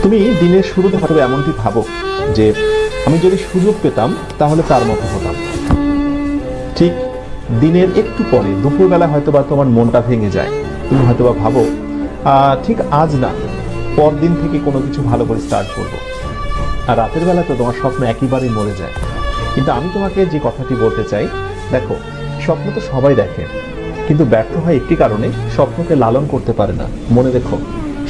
তুমি দিনের শুরুতে হয়তো এমনটি ভাবো যে আমি যদি সুযোগ পেতাম তাহলে তার মতো হতাম। ঠিক দিনের একটু পরে দুপুরবেলা হয়তোবা তোমার মনটা ভেঙে যায়। তুমি হয়তোবা ভাবো ঠিক আজ না, পরদিন থেকে কোনো কিছু ভালো করে স্টার্ট করবো। আর রাতের বেলা তো তোমার স্বপ্ন একেবারেই মরে যায়। কিন্তু আমি তোমাকে যে কথাটি বলতে চাই, দেখো, স্বপ্ন তো সবাই দেখে, কিন্তু ব্যর্থ হয় একটি কারণে, স্বপ্নকে লালন করতে পারে না। মনে রেখো,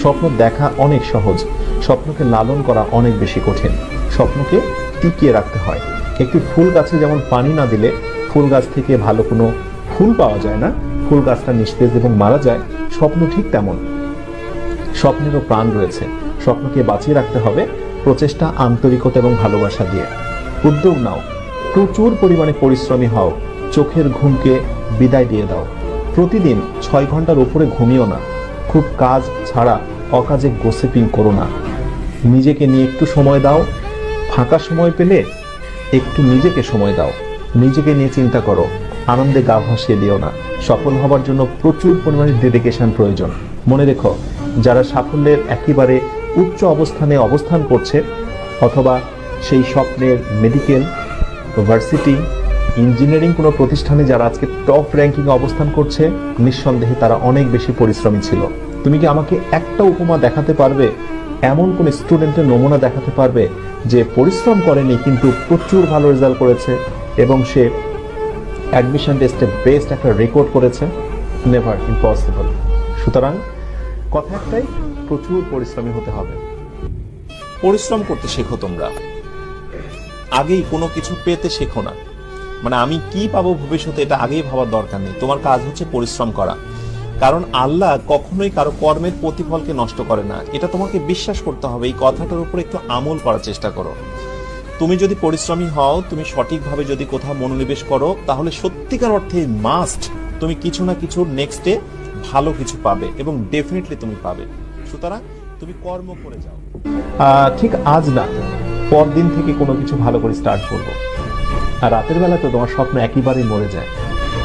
স্বপ্ন দেখা অনেক সহজ, স্বপ্নকে লালন করা অনেক বেশি কঠিন। স্বপ্নকে টিকিয়ে রাখতে হয়। একটি ফুল গাছে যেমন পানি না দিলে ফুল গাছ থেকে ভালো কোনো ফুল পাওয়া যায় না, ফুল গাছটা নিস্তেজ এবং মারা যায়, স্বপ্ন ঠিক তেমন। স্বপ্নেরও প্রাণ রয়েছে। স্বপ্নকে বাঁচিয়ে রাখতে হবে প্রচেষ্টা, আন্তরিকতা এবং ভালোবাসা দিয়ে। উদ্যোগ নাও, প্রচুর পরিমাণে পরিশ্রমী হও, চোখের ঘুমকে বিদায় দিয়ে দাও। প্রতিদিন 6 ঘন্টার উপরে ঘুমিও না। খুব কাজ ছাড়া অকাজে গোসিপিং করো না। নিজেকে নিয়ে একটু সময় দাও। ফাঁকা সময় পেলে একটু নিজেকে সময় দাও। নিজেকে নিয়ে চিন্তা করো, আনন্দে গা ভাসিয়ে দিও না। সফল হবার জন্য প্রচুর পরিমাণে ডেডিকেশন প্রয়োজন। মনে রেখো, যারা সাফল্যের একেবারে উচ্চ অবস্থানে অবস্থান করছে, অথবা সেই স্বপ্নের মেডিকেল, ভার্সিটি, ইঞ্জিনিয়ারিং কোনো প্রতিষ্ঠানে যারা আজকে টপ র্যাঙ্কিংয়ে অবস্থান করছে, নিঃসন্দেহে তারা অনেক বেশি পরিশ্রমী ছিল। তুমি কি আমাকে একটা উপমা দেখাতে পারবে, এমন কোন স্টুডেন্টের নমুনা দেখাতে পারবে যে পরিশ্রম করেনি কিন্তু প্রচুর ভালো রেজাল্ট করেছে এবং সে অ্যাডমিশন টেস্টে বেস্ট একটা রেকর্ড করেছে? Never, impossible. সুতরাং কথা একটাই, প্রচুর পরিশ্রমী হতে হবে। পরিশ্রম করতে শেখো তোমরা, আগেই কোনো কিছু পেতে শেখো না। মানে আমি কি পাবো ভবিষ্যতে এটা আগেই ভাবার দরকার নেই। তোমার কাজ হচ্ছে পরিশ্রম করা, কারণ আল্লাহ কখনোই কারো কর্মের প্রতিফলকে নষ্ট করে না। এটা তোমাকে বিশ্বাস করতে হবে। এই কথাটার উপর একটু আমল করার চেষ্টা করো। তুমি যদি পরিশ্রমী হও, তুমি সঠিকভাবে যদি কোথাও মনোনিবেশ করো, তাহলে সত্যিকার অর্থে মাস্ট তুমি কিছু না কিছু নেক্সটে ভালো কিছু পাবে এবং ডেফিনেটলি তুমি পাবে। সুতরাং তুমি কর্ম করে যাও। ঠিক আজ না, পরদিন থেকে কোনো কিছু ভালো করে স্টার্ট করবো। আর রাতের বেলা তো তোমার স্বপ্ন একেবারেই মরে যায়।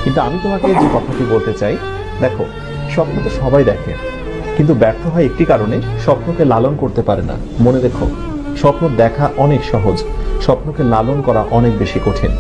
কিন্তু আমি তোমাকে যে কথাটি বলতে চাই, দেখো, স্বপ্ন তো সবাই দেখে, কিন্তু ব্যর্থ হয় একটি কারণে, স্বপ্নকে লালন করতে পারে না। মনে রেখো, স্বপ্ন দেখা অনেক সহজ, স্বপ্নকে লালন করা অনেক বেশি কঠিন।